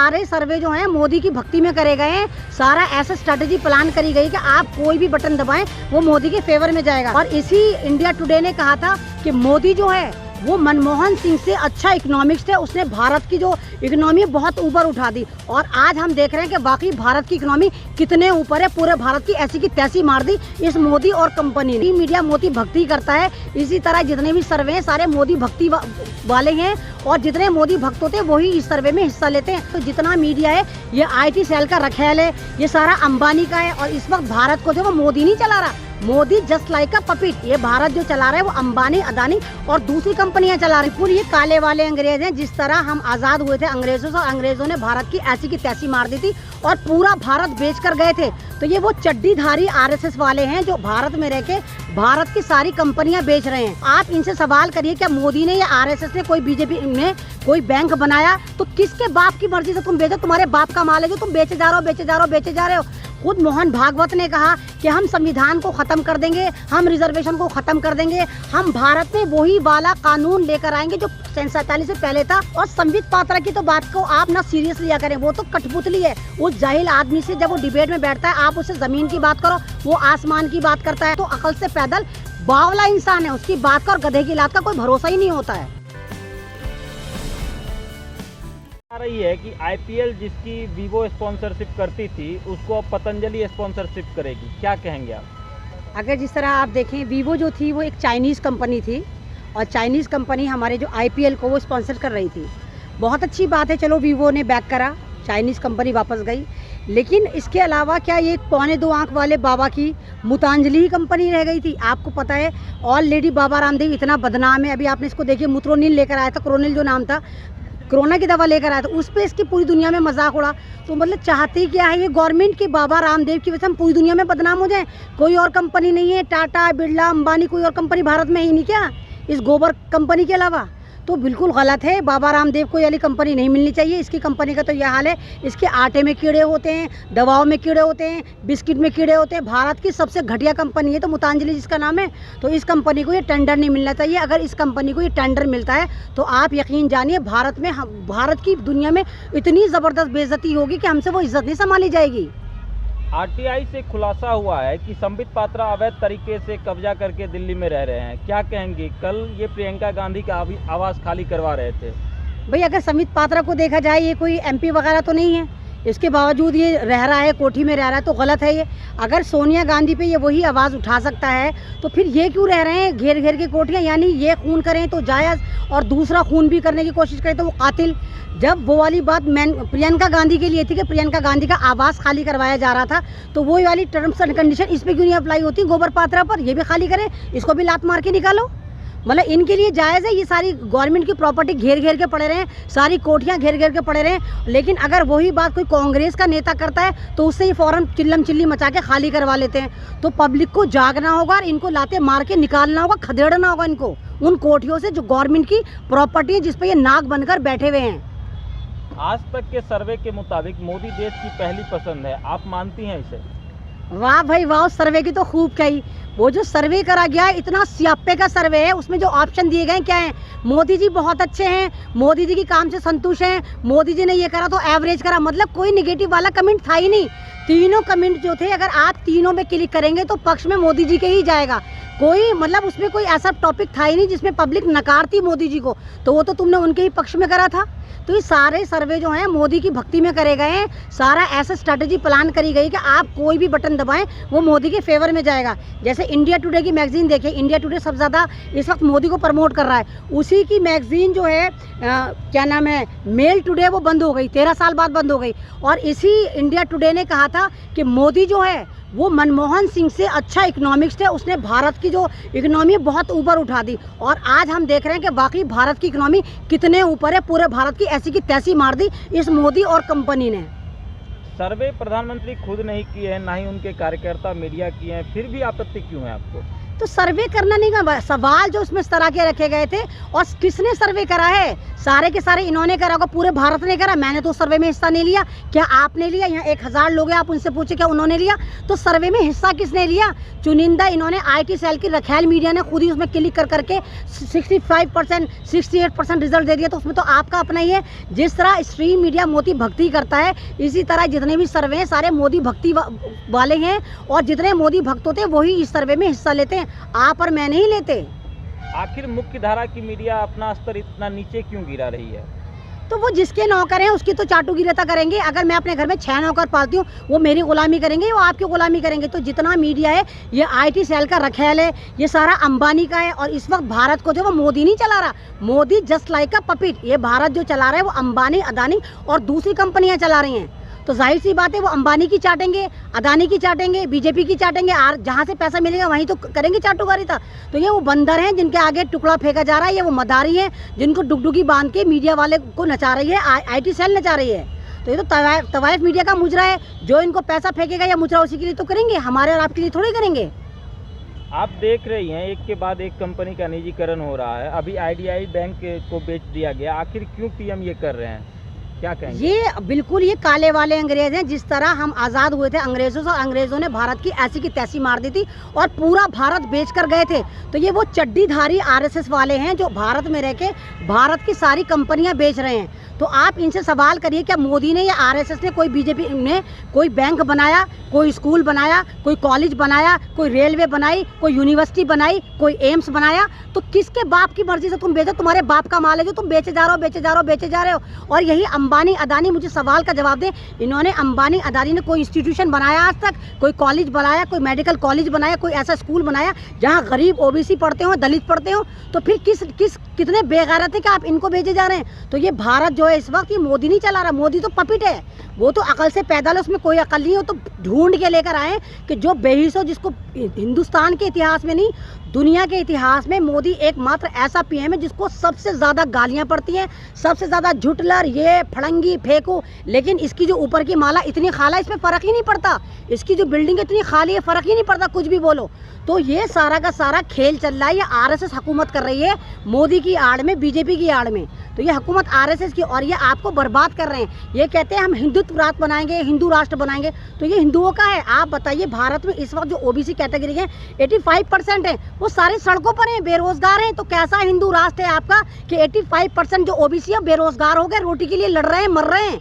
सारे सर्वे जो हैं मोदी की भक्ति में करे गए हैं। सारा ऐसा स्ट्रेटेजी प्लान करी गई कि आप कोई भी बटन दबाएं वो मोदी के फेवर में जाएगा। और इसी इंडिया टुडे ने कहा था कि मोदी जो है वो मनमोहन सिंह से अच्छा इकोनॉमिक्स थे, उसने भारत की जो इकोनॉमी बहुत ऊपर उठा दी। और आज हम देख रहे हैं कि वाकई भारत की इकोनॉमी कितने ऊपर है, पूरे भारत की ऐसी की तैसी मार दी इस मोदी और कंपनी ने। मीडिया मोदी भक्ति करता है, इसी तरह जितने भी सर्वे हैं सारे मोदी भक्ति वाले हैं और जितने मोदी भक्त होते हैं वही इस सर्वे में हिस्सा लेते हैं। तो जितना मीडिया है ये IT सेल का रखेल है, ये सारा अंबानी का है। और इस वक्त भारत को जो वो मोदी नहीं चला रहा, मोदी जस्ट लाइक अ पपिट। ये भारत जो चला रहा है वो अंबानी, अदानी और दूसरी कंपनियां चला रही। पूरी ये काले वाले अंग्रेज हैं। जिस तरह हम आजाद हुए थे अंग्रेजों से, अंग्रेजों ने भारत की ऐसी की तैसी मार दी थी और पूरा भारत बेच कर गए थे। तो ये वो चड्डीधारी RSS वाले हैं जो भारत में रह के भारत की सारी कंपनियां बेच रहे हैं। आप इनसे सवाल करिए क्या मोदी ने या RSS ने कोई BJP ने कोई बैंक बनाया? तो किसके बाप की मर्जी से तुम बेचो? तुम्हारे बाप का माल है जो तुम बेचे जा रहे हो, बेचे जा रहे हो, बेचे जा रहे हो। खुद मोहन भागवत ने कहा कि हम संविधान को खत्म कर देंगे, हम रिजर्वेशन को खत्म कर देंगे, हम भारत में वही वाला कानून लेकर आएंगे जो 47 से पहले था। और संबित पात्रा की तो बात को आप ना सीरियस लिया करें, वो तो कठपुतली है। उस जाहिल आदमी से जब वो डिबेट में बैठता है आप उससे जमीन की बात करो, वो आसमान की बात करता है। तो अकल से पैदल बावला इंसान है, उसकी बात का और गधे की लात का कोई भरोसा ही नहीं होता है। रही है कि IPL जिसकी वीवो स्पॉन्सरशिप करती थी उसको अब पतंजलि स्पॉन्सरशिप करेगी, क्या कहेंगे आप? अगर जिस तरह आप देखें वीवो जो थी वो एक चाइनीज़ कंपनी थी और चाइनीज़ कंपनी हमारे जो IPL को वो स्पॉन्सर कर रही थी। बहुत अच्छी बात है, चलो वीवो ने बैक करा, चाइनीज़ कंपनी वापस गई। लेकिन इसके अलावा क्या ये 1.25 आंख वाले बाबा की मुतांजलि ही कंपनी रह गई थी? आपको पता है ऑलरेडी बाबा रामदेव इतना बदनाम है। अभी आपने इसको देखिए, मुत्रोनिल लेकर आया था, क्रोनिल जो नाम था, कोरोना की दवा लेकर आया था, उस पर इसकी पूरी दुनिया में मजाक उड़ा। तो मतलब चाहते क्या है ये गवर्नमेंट की बाबा रामदेव की वजह से हम पूरी दुनिया में बदनाम हो जाएं? कोई और कंपनी नहीं है, टाटा बिरला अंबानी कोई और कंपनी भारत में ही नहीं क्या इस गोबर कंपनी के अलावा? तो बिल्कुल गलत है। बाबा रामदेव को ये वाली कंपनी नहीं मिलनी चाहिए। इसकी कंपनी का तो यह हाल है, इसके आटे में कीड़े होते हैं, दवाओं में कीड़े होते हैं, बिस्किट में कीड़े होते हैं। भारत की सबसे घटिया कंपनी है तो मुतांजलि जिसका नाम है। तो इस कंपनी को ये टेंडर नहीं मिलना चाहिए। अगर इस कंपनी को ये टेंडर मिलता है तो आप यकीन जानिए भारत की दुनिया में इतनी ज़बरदस्त बेइज्जती होगी कि हमसे वो इज्जत नहीं संभाली जाएगी। RTI से खुलासा हुआ है कि संबित पात्रा अवैध तरीके से कब्जा करके दिल्ली में रह रहे हैं, क्या कहेंगे? कल ये प्रियंका गांधी का आवास खाली करवा रहे थे। भाई अगर संबित पात्रा को देखा जाए ये कोई MP वगैरह तो नहीं है, इसके बावजूद ये रह रहा है, कोठी में रह रहा है, तो गलत है ये। अगर सोनिया गांधी पे ये वही आवाज़ उठा सकता है तो फिर ये क्यों रह रहे हैं घेर घेर के कोठियाँ? यानी ये खून करें तो जायज़ और दूसरा खून भी करने की कोशिश करें तो वो कातिल। जब वो वाली बात प्रियंका गांधी के लिए थी कि प्रियंका गांधी का आवास खाली करवाया जा रहा था, तो वो वाली टर्म्स एंड कंडीशन इस पर क्यों नहीं अप्लाई होती? गोबर पात्रा पर ये भी खाली करें, इसको भी लात मार के निकालो। मतलब इनके लिए जायज़ है ये सारी गवर्नमेंट की प्रॉपर्टी घेर घेर के पड़े रहें, सारी कोठियाँ घेर घेर के पड़े रहें। लेकिन अगर वही बात कोई कांग्रेस का नेता करता है तो उससे ये फ़ौरन चिल्लम चिल्ली मचा के खाली करवा लेते हैं। तो पब्लिक को जागना होगा और इनको लाते मार के निकालना होगा, खदेड़ना होगा इनको उन कोठियों से जो गवर्नमेंट की प्रॉपर्टी है जिस पर ये नाक बनकर बैठे हुए हैं। आज तक के सर्वे के मुताबिक मोदी देश की पहली पसंद है, आप मानती हैं इसे? वाह भाई वाह, सर्वे की तो खूब कही। वो जो सर्वे करा गया है इतना स्यापे का सर्वे है, उसमें जो ऑप्शन दिए गए क्या है? मोदी जी बहुत अच्छे हैं, मोदी जी की काम से संतुष्ट हैं, मोदी जी ने ये करा तो एवरेज करा, मतलब कोई निगेटिव वाला कमेंट था ही नहीं। तीनों कमेंट जो थे अगर आप तीनों में क्लिक करेंगे तो पक्ष में मोदी जी के ही जाएगा। कोई मतलब उसमें कोई ऐसा टॉपिक था ही नहीं जिसमें पब्लिक नकारती मोदी जी को, तो वो तो तुमने उनके ही पक्ष में करा था। तो ये सारे सर्वे जो हैं मोदी की भक्ति में करे गए हैं। सारा ऐसा स्ट्रेटेजी प्लान करी गई कि आप कोई भी बटन दबाएं वो मोदी के फेवर में जाएगा। जैसे इंडिया टुडे की मैगजीन देखिए, इंडिया टुडे सबसे ज़्यादा इस वक्त मोदी को प्रमोट कर रहा है। उसी की मैगजीन जो है क्या नाम है, मेल टुडे, वो बंद हो गई, 13 साल बाद बंद हो गई। और इसी इंडिया टुडे ने कहा था कि मोदी जो है वो मनमोहन सिंह से अच्छा इकोनॉमिक्स थे, उसने भारत की जो इकोनॉमी बहुत ऊपर उठा दी। और आज हम देख रहे हैं कि वाकई भारत की इकोनॉमी कितने ऊपर है, पूरे भारत की ऐसी की तैसी मार दी इस मोदी और कंपनी ने। सर्वे प्रधानमंत्री खुद नहीं किए हैं, ना ही उनके कार्यकर्ता मीडिया किए हैं, फिर भी आपत्ति क्यों है आपको? तो सर्वे करना नहीं का सवाल जो उसमें इस तरह के रखे गए थे, और किसने सर्वे करा है? सारे के सारे इन्होंने करा होगा, पूरे भारत ने करा। मैंने तो सर्वे में हिस्सा नहीं लिया। क्या आपने लिया? यहाँ 1000 लोग हैं, आप उनसे पूछे क्या उन्होंने लिया? तो सर्वे में हिस्सा किसने लिया? चुनिंदा इन्होंने IT सेल की रखेल मीडिया ने खुद ही उसमें क्लिक कर करके 65% 68% रिजल्ट दे दिया। तो उसमें तो आपका अपना ही है। जिस तरह स्ट्रीम मीडिया मोदी भक्ति करता है, इसी तरह जितने भी सर्वे हैं सारे मोदी भक्ति वाले हैं, और जितने मोदी भक्त होते हैं वही इस सर्वे में हिस्सा लेते हैं। आप और मैं नहीं लेते। आखिर मुख्य धारा की मीडिया अपना स्तर इतना नीचे क्यों गिरा रही है? तो वो जिसके नौकर हैं उसकी तो चाटुगिरता करेंगे। अगर मैं अपने घर में 6 नौकर पालती हूँ, वो मेरी गुलामी करेंगे, वो आपकी गुलामी करेंगे। तो जितना मीडिया है ये IT सेल का रखेल है, ये सारा अंबानी का है। और इस वक्त भारत को जो वो मोदी नहीं चला रहा, मोदी जस्ट लाइक अ पपिट। ये भारत जो चला रहा है वो अंबानी, अदानी और दूसरी कंपनियां चला रही हैं। तो जाहिर सी बात है वो अंबानी की चाटेंगे, अदानी की चाटेंगे, बीजेपी की चाटेंगे, जहाँ से पैसा मिलेगा वहीं तो करेंगे चाटुकारिता। तो ये वो बंदर हैं जिनके आगे टुकड़ा फेंका जा रहा है, ये वो मदारी हैं जिनको डुगडुगी बांध के मीडिया वाले को नचा रही है, IT सेल नचा रही है। तो ये तो तवाइफ मीडिया का मुजरा है, जो इनको पैसा फेंकेगा या मुजरा उसी के लिए तो करेंगे, हमारे और आपके लिए थोड़ी करेंगे। आप देख रही हैं एक के बाद एक कंपनी का निजीकरण हो रहा है। अभी IDI बैंक को बेच दिया गया। आखिर क्यों PM ये कर रहे हैं, क्या कहेंगे? ये बिल्कुल ये काले वाले अंग्रेज हैं। जिस तरह हम आज़ाद हुए थे अंग्रेज़ों से, अंग्रेज़ों ने भारत की ऐसी की तैसी मार दी थी और पूरा भारत बेच कर गए थे। तो ये वो चड्डीधारी RSS वाले हैं जो भारत में रह के भारत की सारी कंपनियां बेच रहे हैं। तो आप इनसे सवाल करिए, क्या मोदी ने या RSS ने, कोई BJP ने कोई बैंक बनाया, कोई स्कूल बनाया, कोई कॉलेज बनाया, कोई रेलवे बनाई, कोई यूनिवर्सिटी बनाई, कोई एम्स बनाया? तो किसके बाप की मर्जी से तुम बेचो? तुम्हारे बाप का माल है जो तुम बेचे जा रहे हो, बेचे जा रहे हो, बेचे जा रहे हो। और यही अंबानी, अदानी, मुझे सवाल का जवाब दें, इन्होंने अंबानी, अदानी ने कोई इंस्टीट्यूशन बनाया आज तक? कोई कॉलेज बनाया, कोई मेडिकल कॉलेज बनाया, कोई ऐसा स्कूल बनाया जहाँ गरीब OBC पढ़ते हो, दलित पढ़ते हो? तो फिर कितने बेगैरत है कि आप इनको भेजे जा रहे हैं? तो ये भारत जो है इस वक्त, ये मोदी नहीं चला रहा, मोदी तो पपिट है। वो तो अकल से पैदा है, उसमें कोई अकल नहीं हो। तो ढूंढ के लेकर आए कि जो बेहिस हो, जिसको हिंदुस्तान के इतिहास में नहीं दुनिया के इतिहास में मोदी एकमात्र ऐसा PM है जिसको सबसे ज़्यादा गालियां पड़ती हैं, सबसे ज़्यादा झुटलर, ये फड़ंगी फेंको। लेकिन इसकी जो ऊपर की माला इतनी खाला, इसमें फ़र्क ही नहीं पड़ता। इसकी जो बिल्डिंग इतनी खाली है, फ़र्क ही नहीं पड़ता, कुछ भी बोलो। तो ये सारा का सारा खेल चल रहा है। ये RSS हुकूमत कर रही है मोदी की आड़ में, BJP की आड़ में। तो ये हुकूमत RSS की, और ये आपको बर्बाद कर रहे हैं। ये कहते हैं हम हिंदुत्व राष्ट्र बनाएंगे, हिंदू राष्ट्र बनाएंगे। तो ये हिंदुओं का है। आप बताइए, भारत में इस वक्त जो OBC कैटेगरी है 85% है, वो सारे सड़कों पर हैं, बेरोजगार हैं। तो कैसा हिंदू राष्ट्र है आपका कि 85% जो OBC है बेरोजगार हो गए, रोटी के लिए लड़ रहे हैं, मर रहे हैं?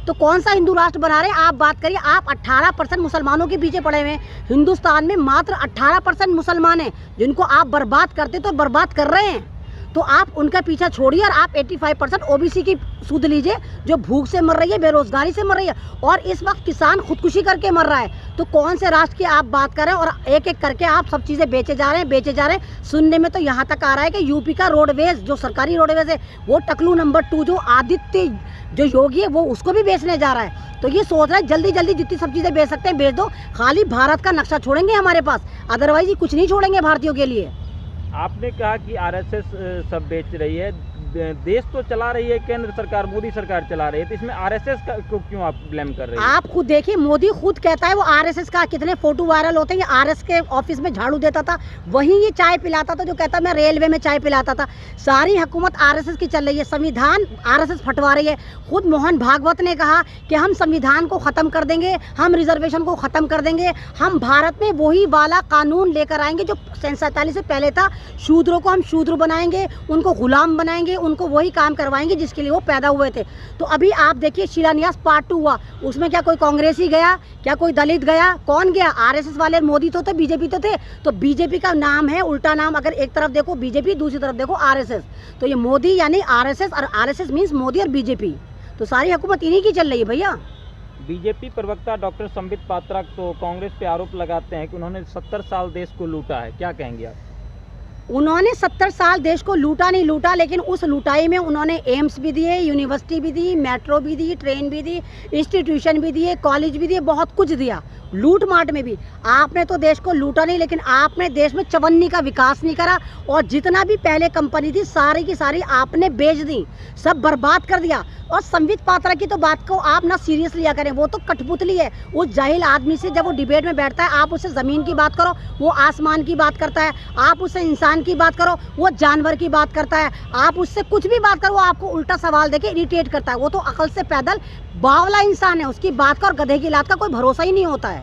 तो कौन सा हिंदू राष्ट्र बना रहे हैं आप? बात करिए। आप 18% मुसलमानों के पीछे पड़े हुए हैं। हिंदुस्तान में मात्र 18% मुसलमान हैं जिनको आप बर्बाद करते तो बर्बाद कर रहे हैं। तो आप उनका पीछा छोड़िए और आप 85% OBC की सुध लीजिए जो भूख से मर रही है, बेरोजगारी से मर रही है। और इस वक्त किसान खुदकुशी करके मर रहा है। तो कौन से राष्ट्र की आप बात कर रहे हैं? और एक एक करके आप सब चीज़ें बेचे जा रहे हैं। सुनने में तो यहाँ तक आ रहा है कि यूपी का रोडवेज, जो सरकारी रोडवेज है, वो टकलू नंबर 2 जो आदित्य जो योगी है, वो उसको भी बेचने जा रहा है। तो ये सोच रहा है जल्दी जल्दी जितनी सब चीज़ें बेच सकते हैं बेच दो, खाली भारत का नक्शा छोड़ेंगे हमारे पास, अदरवाइज ये कुछ नहीं छोड़ेंगे भारतीयों के लिए। आपने कहा कि RSS सब बेच रही है, देश तो चला रही है केंद्र सरकार, मोदी सरकार चला रही है, तो इसमें RSS को क्यों आप ब्लेम कर रहे हैं? आप खुद देखिए, मोदी खुद कहता है वो RSS का, कितने फोटो वायरल होते हैं। ये RSS के ऑफिस में झाड़ू देता था, वहीं ये चाय पिलाता था, जो कहता मैं रेलवे में चाय पिलाता था। सारी हुकूमत RSS की चल रही है, संविधान RSS फटवा रही है। खुद मोहन भागवत ने कहा कि हम संविधान को ख़त्म कर देंगे, हम रिजर्वेशन को ख़त्म कर देंगे, हम भारत में वही वाला कानून लेकर आएंगे जो 47 से पहले था। शूद्रों को हम शूद्र बनाएंगे, उनको गुलाम बनाएंगे, उनको वही काम करवाएंगे जिसके लिए वो पैदा हुए थे। तो अभी आप देखिए, शिलान्यास पार्ट 2 हुआ, उसमें क्या कोई कांग्रेसी गया, क्या कोई दलित गया? कौन गया? RSS वाले। मोदी तो थे, BJP तो थे। तो BJP का नाम है उल्टा नाम, अगर एक तरफ देखो BJP, दूसरी तरफ देखो RSS। तो ये मोदी यानी RSS, और RSS मीन्स मोदी और BJP। तो सारी हुकूमत इन्हीं की चल रही है भैया। बीजेपी प्रवक्ता डॉक्टर संबित पात्रा तो कांग्रेस पे आरोप लगाते हैं कि उन्होंने 70 साल देश को लूटा है, क्या कहेंगे आप? उन्होंने 70 साल देश को लूटा नहीं लूटा, लेकिन उस लुटाई में उन्होंने एम्स भी दिए, यूनिवर्सिटी भी दी, मेट्रो भी दी, ट्रेन भी दी, इंस्टीट्यूशन भी दिए, कॉलेज भी दिए, बहुत कुछ दिया। लूट माट में भी आपने तो देश को लूटा नहीं, लेकिन आपने देश में चवन्नी का विकास नहीं करा। और जितना भी पहले कंपनी थी सारी की सारी आपने बेच दी, सब बर्बाद कर दिया। और संबित पात्रा की तो बात को आप ना सीरियस लिया करें, वो तो कठपुतली है। उस जाहिल आदमी से जब वो डिबेट में बैठता है, आप उससे ज़मीन की बात करो, वो आसमान की बात करता है। आप उससे इंसान की बात करो, वो जानवर की बात करता है। आप उससे कुछ भी बात करो, वो आपको उल्टा सवाल देके इरिटेट करता है। वो तो अकल से पैदल बावला इंसान है, उसकी बात का और गधे की लात का कोई भरोसा ही नहीं होता है।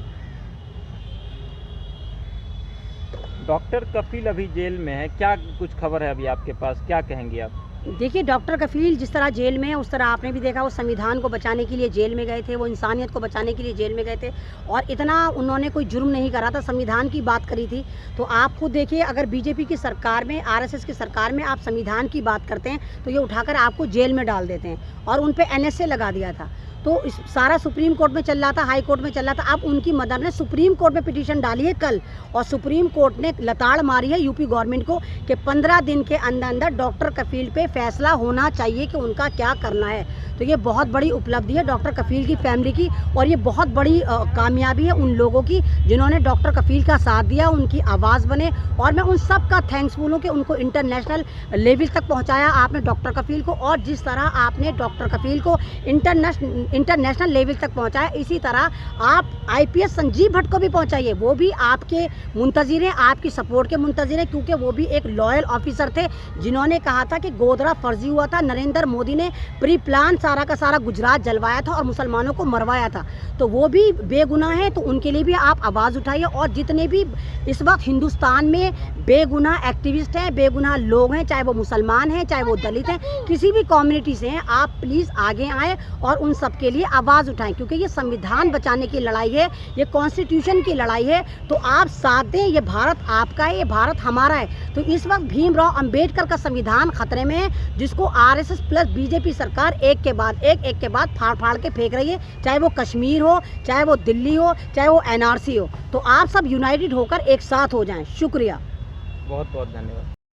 डॉक्टर कफील अभी जेल में है, क्या कुछ खबर है अभी आपके पास, क्या कहेंगे आप? देखिए, डॉक्टर कफील जिस तरह जेल में है, उस तरह आपने भी देखा, वो संविधान को बचाने के लिए जेल में गए थे, वो इंसानियत को बचाने के लिए जेल में गए थे। और इतना उन्होंने कोई जुर्म नहीं करा था, संविधान की बात करी थी। तो आप खुद देखिए, अगर बीजेपी की सरकार में, आरएसएस की सरकार में आप संविधान की बात करते हैं तो ये उठाकर आपको जेल में डाल देते हैं। और उन पर NSA लगा दिया था। तो इस सारा सुप्रीम कोर्ट में चल रहा था, हाई कोर्ट में चल रहा था। अब उनकी मदर ने सुप्रीम कोर्ट में पिटीशन डाली है कल, और सुप्रीम कोर्ट ने लताड़ मारी है यूपी गवर्नमेंट को कि 15 दिन के अंदर अंदर डॉक्टर कफील पे फैसला होना चाहिए कि उनका क्या करना है। तो ये बहुत बड़ी उपलब्धि है डॉक्टर कफील की फैमिली की, और ये बहुत बड़ी कामयाबी है उन लोगों की जिन्होंने डॉक्टर कफील का साथ दिया, उनकी आवाज़ बने। और मैं उन सब का थैंक्सफुल हूँ कि उनको इंटरनेशनल लेवल तक पहुँचाया आपने डॉक्टर कफील को, और जिस तरह आपने डॉक्टर कफील को इंटरनेशनल लेवल तक पहुंचाया, इसी तरह आप IPS संजीव भट्ट को भी पहुंचाइए। वो भी आपके मुंतजिर हैं, आपकी सपोर्ट के मुंतजिर हैं, क्योंकि वो भी एक लॉयल ऑफिसर थे जिन्होंने कहा था कि गोधरा फर्जी हुआ था, नरेंद्र मोदी ने प्री प्लान सारा का सारा गुजरात जलवाया था और मुसलमानों को मरवाया था। तो वो भी बेगुनाह हैं, तो उनके लिए भी आप आवाज़ उठाइए। और जितने भी इस वक्त हिंदुस्तान में बेगुनाह एक्टिविस्ट हैं, बेगुनाह लोग हैं, चाहे वो मुसलमान हैं, चाहे वो दलित हैं, किसी भी कम्युनिटी से हैं, आप प्लीज़ आगे आएँ और उन सब के लिए आवाज़ उठाएं, क्योंकि ये संविधान बचाने की लड़ाई है, ये कॉन्स्टिट्यूशन की लड़ाई है। तो आप साथ दें, ये भारत आपका है, ये भारत हमारा है। तो इस वक्त भीमराव अंबेडकर का संविधान खतरे में है, जिसको RSS प्लस बीजेपी सरकार एक के बाद फाड़ फाड़ के फेंक रही है, चाहे वो कश्मीर हो, चाहे वो दिल्ली हो, चाहे वो NRC हो। तो आप सब यूनाइटेड होकर एक साथ हो जाएं। शुक्रिया, बहुत बहुत धन्यवाद।